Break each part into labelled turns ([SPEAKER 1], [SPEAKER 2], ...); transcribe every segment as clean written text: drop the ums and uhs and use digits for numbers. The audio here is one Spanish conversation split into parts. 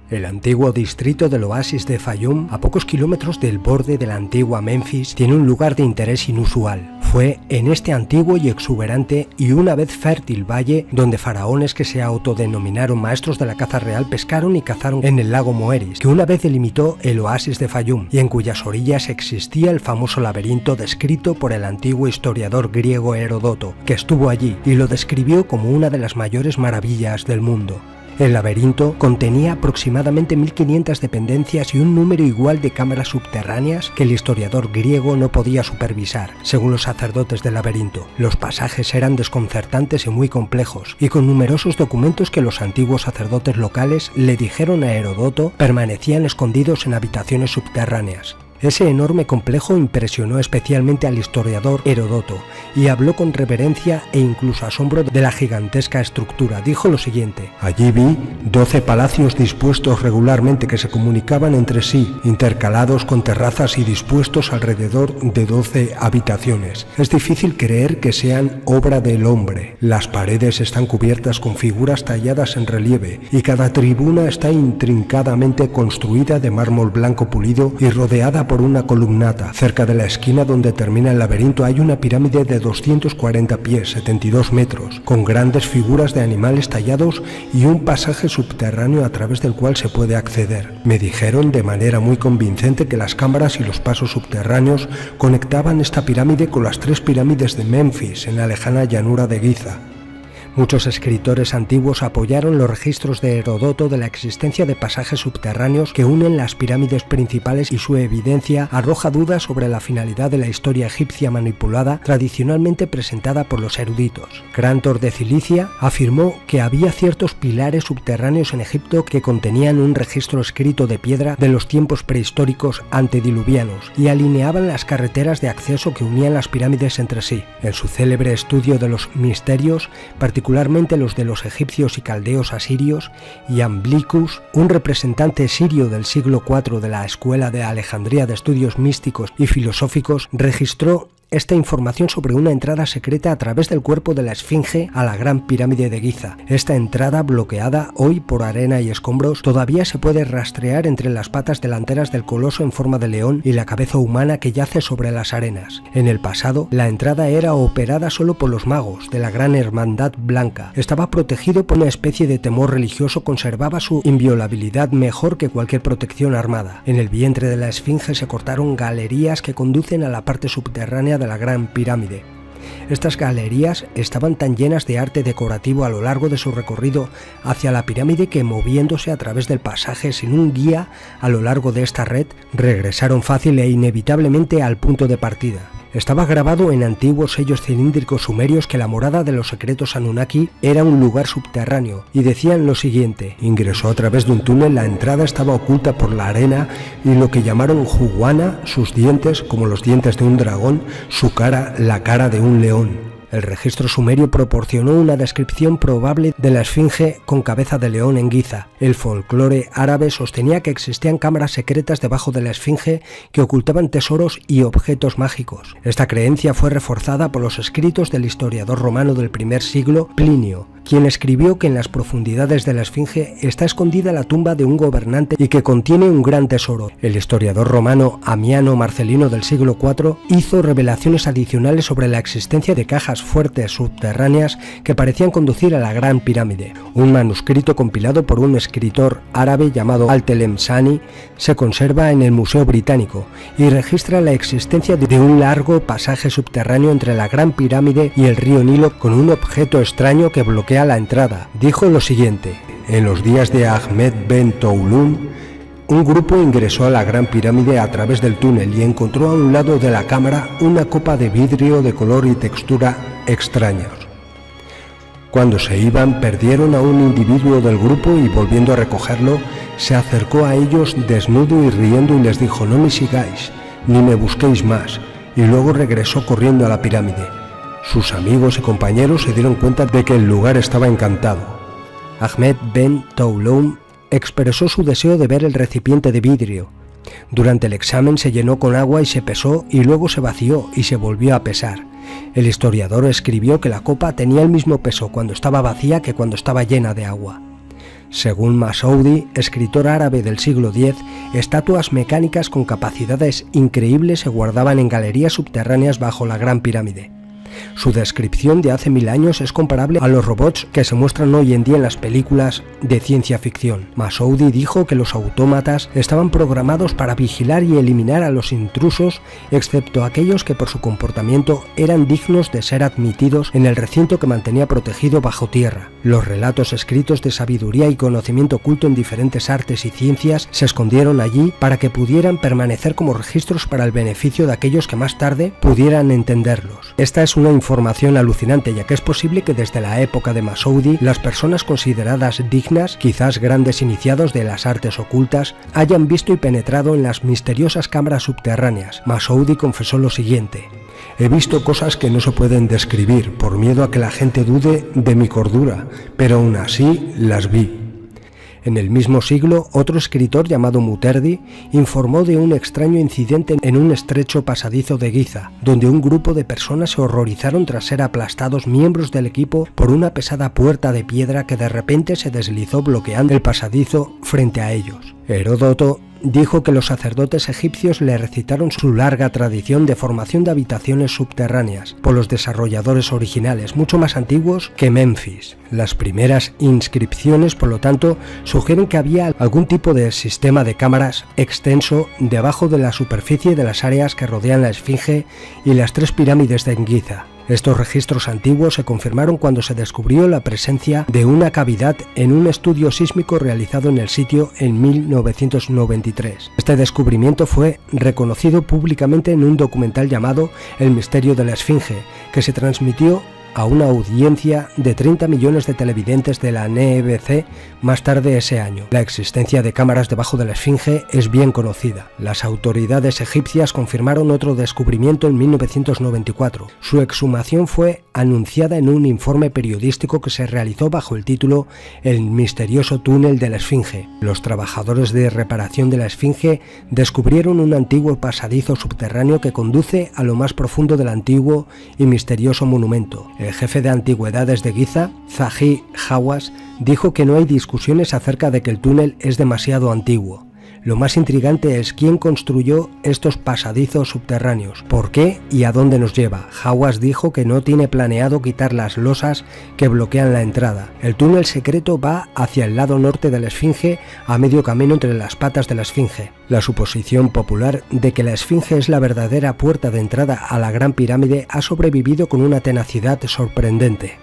[SPEAKER 1] El antiguo distrito del oasis de Fayum, a pocos kilómetros del borde de la antigua Memphis, tiene un lugar de interés inusual. Fue en este antiguo y exuberante y una vez fértil valle donde faraones que se autodenominaron maestros de la caza real pescaron y cazaron en el lago Moeris, que una vez delimitó el oasis de Fayum y en cuyas orillas existía el famoso laberinto descrito por el antiguo historiador griego Heródoto, que estuvo allí y lo describió como una de las mayores maravillas del mundo. El laberinto contenía aproximadamente 1500 dependencias y un número igual de cámaras subterráneas que el historiador griego no podía supervisar, según los sacerdotes del laberinto. Los pasajes eran desconcertantes y muy complejos, y con numerosos documentos que los antiguos sacerdotes locales le dijeron a Heródoto permanecían escondidos en habitaciones subterráneas. Ese enorme complejo impresionó especialmente al historiador Heródoto y habló con reverencia e incluso asombro de la gigantesca estructura. Dijo lo siguiente: allí vi 12 palacios dispuestos regularmente que se comunicaban entre sí, intercalados con terrazas y dispuestos alrededor de 12 habitaciones. Es difícil creer que sean obra del hombre. Las paredes están cubiertas con figuras talladas en relieve y cada tribuna está intrincadamente construida de mármol blanco pulido y rodeada por una columnata. Cerca de la esquina donde termina el laberinto hay una pirámide de 240 pies, 72 metros, con grandes figuras de animales tallados y un pasaje subterráneo a través del cual se puede acceder. Me dijeron de manera muy convincente que las cámaras y los pasos subterráneos conectaban esta pirámide con las 3 pirámides de Memphis en la lejana llanura de Giza. Muchos escritores antiguos apoyaron los registros de Heródoto de la existencia de pasajes subterráneos que unen las pirámides principales y su evidencia arroja dudas sobre la finalidad de la historia egipcia manipulada tradicionalmente presentada por los eruditos. Crantor de Cilicia afirmó que había ciertos pilares subterráneos en Egipto que contenían un registro escrito de piedra de los tiempos prehistóricos antediluvianos y alineaban las carreteras de acceso que unían las pirámides entre sí. En su célebre estudio de los misterios, particularmente los de los egipcios y caldeos asirios, Iamblicus, un representante sirio del siglo IV de la Escuela de Alejandría de Estudios Místicos y Filosóficos, registró esta información sobre una entrada secreta a través del cuerpo de la Esfinge a la Gran Pirámide de Giza. Esta entrada, bloqueada hoy por arena y escombros, todavía se puede rastrear entre las patas delanteras del coloso en forma de león y la cabeza humana que yace sobre las arenas. En el pasado, la entrada era operada solo por los magos de la Gran Hermandad Blanca. Estaba protegido por una especie de temor religioso, conservaba su inviolabilidad mejor que cualquier protección armada. En el vientre de la Esfinge se cortaron galerías que conducen a la parte subterránea de la Gran Pirámide. Estas galerías estaban tan llenas de arte decorativo a lo largo de su recorrido hacia la pirámide que, moviéndose a través del pasaje sin un guía a lo largo de esta red, regresaron fácil e inevitablemente al punto de partida. Estaba grabado en antiguos sellos cilíndricos sumerios que la morada de los secretos Anunnaki era un lugar subterráneo, y decían lo siguiente: ingresó a través de un túnel, la entrada estaba oculta por la arena y lo que llamaron Juguana, sus dientes como los dientes de un dragón, su cara la cara de un león. El registro sumerio proporcionó una descripción probable de la Esfinge con cabeza de león en Giza. El folclore árabe sostenía que existían cámaras secretas debajo de la Esfinge que ocultaban tesoros y objetos mágicos. Esta creencia fue reforzada por los escritos del historiador romano del primer siglo, Plinio, quien escribió que en las profundidades de la Esfinge está escondida la tumba de un gobernante y que contiene un gran tesoro. El historiador romano Amiano Marcelino del siglo IV hizo revelaciones adicionales sobre la existencia de cajas fuertes subterráneas que parecían conducir a la Gran Pirámide. Un manuscrito compilado por un escritor árabe llamado Al-Telemsani se conserva en el Museo Británico y registra la existencia de un largo pasaje subterráneo entre la Gran Pirámide y el río Nilo con un objeto extraño que bloquea la entrada. Dijo lo siguiente: en los días de Ahmed Ben Toulun, un grupo ingresó a la Gran Pirámide a través del túnel y encontró a un lado de la cámara una copa de vidrio de color y textura extraños. Cuando se iban, perdieron a un individuo del grupo y, volviendo a recogerlo, se acercó a ellos desnudo y riendo y les dijo: no me sigáis, ni me busquéis más, y luego regresó corriendo a la pirámide. Sus amigos y compañeros se dieron cuenta de que el lugar estaba encantado. Ahmed Ben Toulun expresó su deseo de ver el recipiente de vidrio. Durante el examen se llenó con agua y se pesó y luego se vació y se volvió a pesar. El historiador escribió que la copa tenía el mismo peso cuando estaba vacía que cuando estaba llena de agua. Según Masoudi, escritor árabe del siglo X, estatuas mecánicas con capacidades increíbles se guardaban en galerías subterráneas bajo la Gran Pirámide. Su descripción de hace 1000 años es comparable a los robots que se muestran hoy en día en las películas de ciencia ficción. Masoudi dijo que los autómatas estaban programados para vigilar y eliminar a los intrusos, excepto aquellos que por su comportamiento eran dignos de ser admitidos en el recinto que mantenía protegido bajo tierra. Los relatos escritos de sabiduría y conocimiento oculto en diferentes artes y ciencias se escondieron allí para que pudieran permanecer como registros para el beneficio de aquellos que más tarde pudieran entenderlos. Esta es una información alucinante, ya que es posible que desde la época de Masoudi las personas consideradas dignas, quizás grandes iniciados de las artes ocultas, hayan visto y penetrado en las misteriosas cámaras subterráneas. Masoudi confesó lo siguiente: he visto cosas que no se pueden describir por miedo a que la gente dude de mi cordura, pero aún así las vi. En el mismo siglo, otro escritor llamado Muterdi informó de un extraño incidente en un estrecho pasadizo de Giza, donde un grupo de personas se horrorizaron tras ser aplastados miembros del equipo por una pesada puerta de piedra que de repente se deslizó bloqueando el pasadizo frente a ellos. Heródoto dijo que los sacerdotes egipcios le recitaron su larga tradición de formación de habitaciones subterráneas por los desarrolladores originales, mucho más antiguos que Memphis. Las primeras inscripciones, por lo tanto, sugieren que había algún tipo de sistema de cámaras extenso debajo de la superficie de las áreas que rodean la Esfinge y las 3 pirámides de Giza. Estos registros antiguos se confirmaron cuando se descubrió la presencia de una cavidad en un estudio sísmico realizado en el sitio en 1993. Este descubrimiento fue reconocido públicamente en un documental llamado El misterio de la Esfinge, que se transmitió a una audiencia de 30 millones de televidentes de la NBC más tarde ese año. La existencia de cámaras debajo de la Esfinge es bien conocida. Las autoridades egipcias confirmaron otro descubrimiento en 1994. Su exhumación fue anunciada en un informe periodístico que se realizó bajo el título El misterioso túnel de la Esfinge. Los trabajadores de reparación de la Esfinge descubrieron un antiguo pasadizo subterráneo que conduce a lo más profundo del antiguo y misterioso monumento. El jefe de antigüedades de Giza, Zahi Hawass, dijo que no hay discusiones acerca de que el túnel es demasiado antiguo. Lo más intrigante es quién construyó estos pasadizos subterráneos, por qué y a dónde nos lleva. Hawass dijo que no tiene planeado quitar las losas que bloquean la entrada. El túnel secreto va hacia el lado norte de la Esfinge, a medio camino entre las patas de la Esfinge. La suposición popular de que la Esfinge es la verdadera puerta de entrada a la Gran Pirámide ha sobrevivido con una tenacidad sorprendente.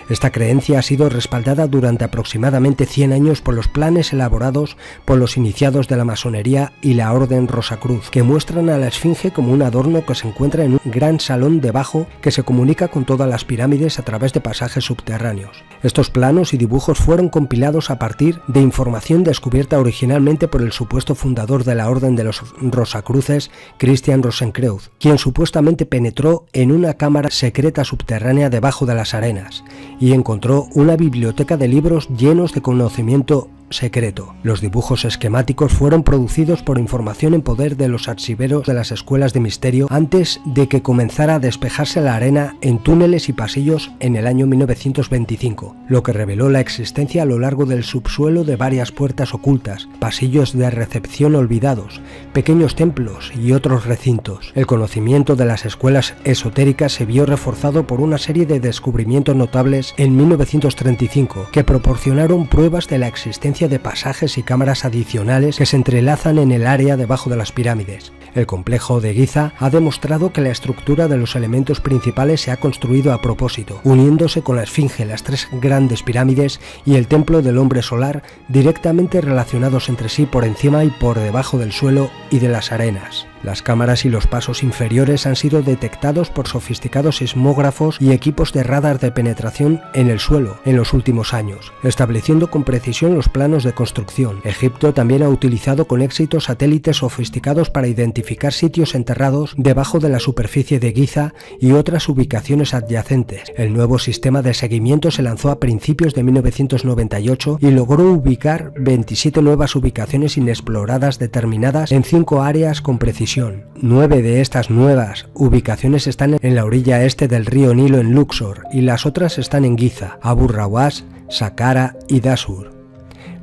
[SPEAKER 1] Esta creencia ha sido respaldada durante aproximadamente 100 años por los planes elaborados por los iniciados de la masonería y la Orden Rosacruz, que muestran a la Esfinge como un adorno que se encuentra en un gran salón debajo que se comunica con todas las pirámides a través de pasajes subterráneos. Estos planos y dibujos fueron compilados a partir de información descubierta originalmente por el supuesto fundador de la Orden de los Rosacruces, Christian Rosenkreuz, quien supuestamente penetró en una cámara secreta subterránea debajo de las arenas y encontró una biblioteca de libros llenos de conocimiento secreto. Los dibujos esquemáticos fueron producidos por información en poder de los archiveros de las escuelas de misterio antes de que comenzara a despejarse la arena en túneles y pasillos en el año 1925, lo que reveló la existencia a lo largo del subsuelo de varias puertas ocultas, pasillos de recepción olvidados, pequeños templos y otros recintos. El conocimiento de las escuelas esotéricas se vio reforzado por una serie de descubrimientos notables en 1935 que proporcionaron pruebas de la existencia de pasajes y cámaras adicionales que se entrelazan en el área debajo de las pirámides. El complejo de Giza ha demostrado que la estructura de los elementos principales se ha construido a propósito, uniéndose con la Esfinge, las 3 grandes pirámides y el templo del hombre solar, directamente relacionados entre sí por encima y por debajo del suelo y de las arenas. Las cámaras y los pasos inferiores han sido detectados por sofisticados sismógrafos y equipos de radar de penetración en el suelo en los últimos años, estableciendo con precisión los planos de construcción. Egipto también ha utilizado con éxito satélites sofisticados para identificar sitios enterrados debajo de la superficie de Giza y otras ubicaciones adyacentes. El nuevo sistema de seguimiento se lanzó a principios de 1998 y logró ubicar 27 nuevas ubicaciones inexploradas determinadas en 5 áreas con precisión. 9 de estas nuevas ubicaciones están en la orilla este del río Nilo en Luxor y las otras están en Giza, Abu Rawas, Saqqara y Dashur.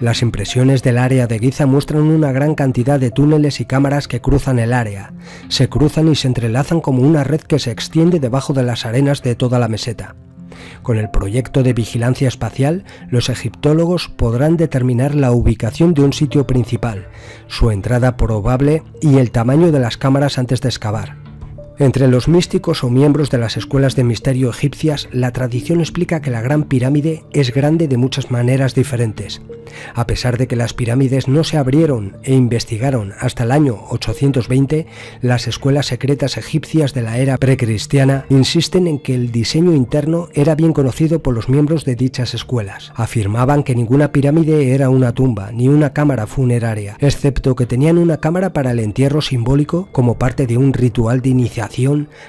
[SPEAKER 1] Las impresiones del área de Giza muestran una gran cantidad de túneles y cámaras que cruzan el área. Se cruzan y se entrelazan como una red que se extiende debajo de las arenas de toda la meseta. Con el proyecto de vigilancia espacial, los egiptólogos podrán determinar la ubicación de un sitio principal, su entrada probable y el tamaño de las cámaras antes de excavar. Entre los místicos o miembros de las escuelas de misterio egipcias, la tradición explica que la Gran Pirámide es grande de muchas maneras diferentes. A pesar de que las pirámides no se abrieron e investigaron hasta el año 820, las escuelas secretas egipcias de la era precristiana insisten en que el diseño interno era bien conocido por los miembros de dichas escuelas. Afirmaban que ninguna pirámide era una tumba ni una cámara funeraria, excepto que tenían una cámara para el entierro simbólico como parte de un ritual de iniciación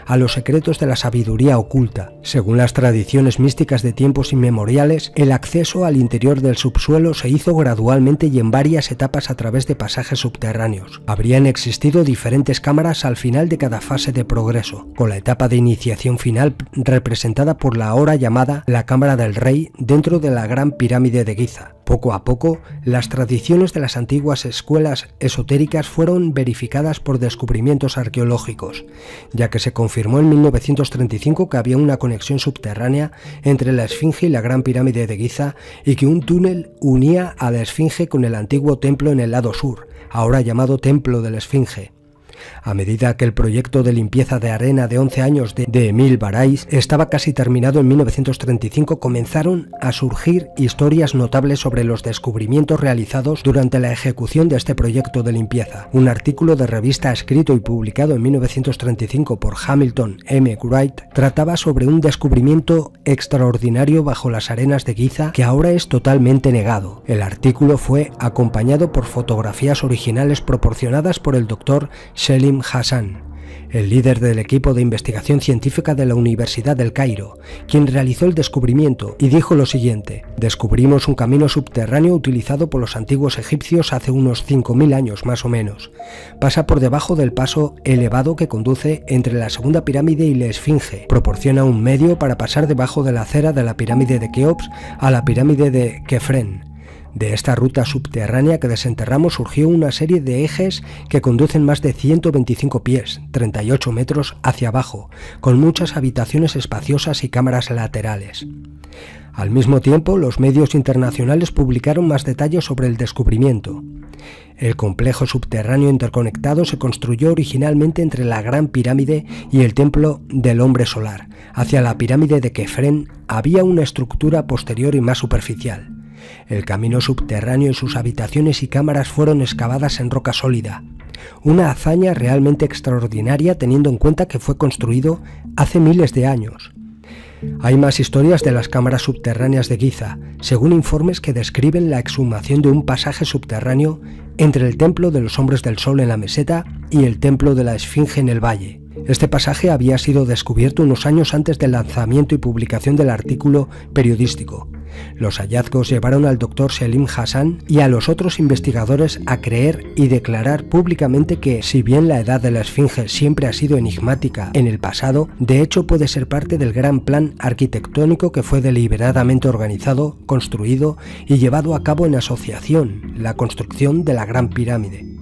[SPEAKER 1] a los secretos de la sabiduría oculta. Según las tradiciones místicas de tiempos inmemoriales, el acceso al interior del subsuelo se hizo gradualmente y en varias etapas a través de pasajes subterráneos. Habrían existido diferentes cámaras al final de cada fase de progreso, con la etapa de iniciación final representada por la ahora llamada la Cámara del Rey dentro de la Gran Pirámide de Giza. Poco a poco, las tradiciones de las antiguas escuelas esotéricas fueron verificadas por descubrimientos arqueológicos, ya que se confirmó en 1935 que había una conexión subterránea entre la Esfinge y la Gran Pirámide de Giza y que un túnel unía a la Esfinge con el antiguo templo en el lado sur, ahora llamado Templo de la Esfinge. A medida que el proyecto de limpieza de arena de 11 años de Emil Barais estaba casi terminado en 1935, comenzaron a surgir historias notables sobre los descubrimientos realizados durante la ejecución de este proyecto de limpieza. Un artículo de revista escrito y publicado en 1935 por Hamilton M. Wright trataba sobre un descubrimiento extraordinario bajo las arenas de Giza que ahora es totalmente negado. El artículo fue acompañado por fotografías originales proporcionadas por el Dr. Selim Hassan, el líder del equipo de investigación científica de la Universidad del Cairo, quien realizó el descubrimiento y dijo lo siguiente: descubrimos un camino subterráneo utilizado por los antiguos egipcios hace unos 5.000 años más o menos. Pasa por debajo del paso elevado que conduce entre la segunda pirámide y la Esfinge. Proporciona un medio para pasar debajo de la acera de la pirámide de Keops a la pirámide de Kefren. De esta ruta subterránea que desenterramos surgió una serie de ejes que conducen más de 125 pies, 38 metros hacia abajo, con muchas habitaciones espaciosas y cámaras laterales. Al mismo tiempo, los medios internacionales publicaron más detalles sobre el descubrimiento. El complejo subterráneo interconectado se construyó originalmente entre la Gran Pirámide y el Templo del Hombre Solar. Hacia la pirámide de Kefren había una estructura posterior y más superficial. El camino subterráneo y sus habitaciones y cámaras fueron excavadas en roca sólida. Una hazaña realmente extraordinaria teniendo en cuenta que fue construido hace miles de años. Hay más historias de las cámaras subterráneas de Giza, según informes que describen la exhumación de un pasaje subterráneo entre el Templo de los Hombres del Sol en la meseta y el Templo de la Esfinge en el valle. Este pasaje había sido descubierto unos años antes del lanzamiento y publicación del artículo periodístico. Los hallazgos llevaron al Dr. Selim Hassan y a los otros investigadores a creer y declarar públicamente que, si bien la edad de la Esfinge siempre ha sido enigmática en el pasado, de hecho puede ser parte del gran plan arquitectónico que fue deliberadamente organizado, construido y llevado a cabo en asociación, la construcción de la Gran Pirámide.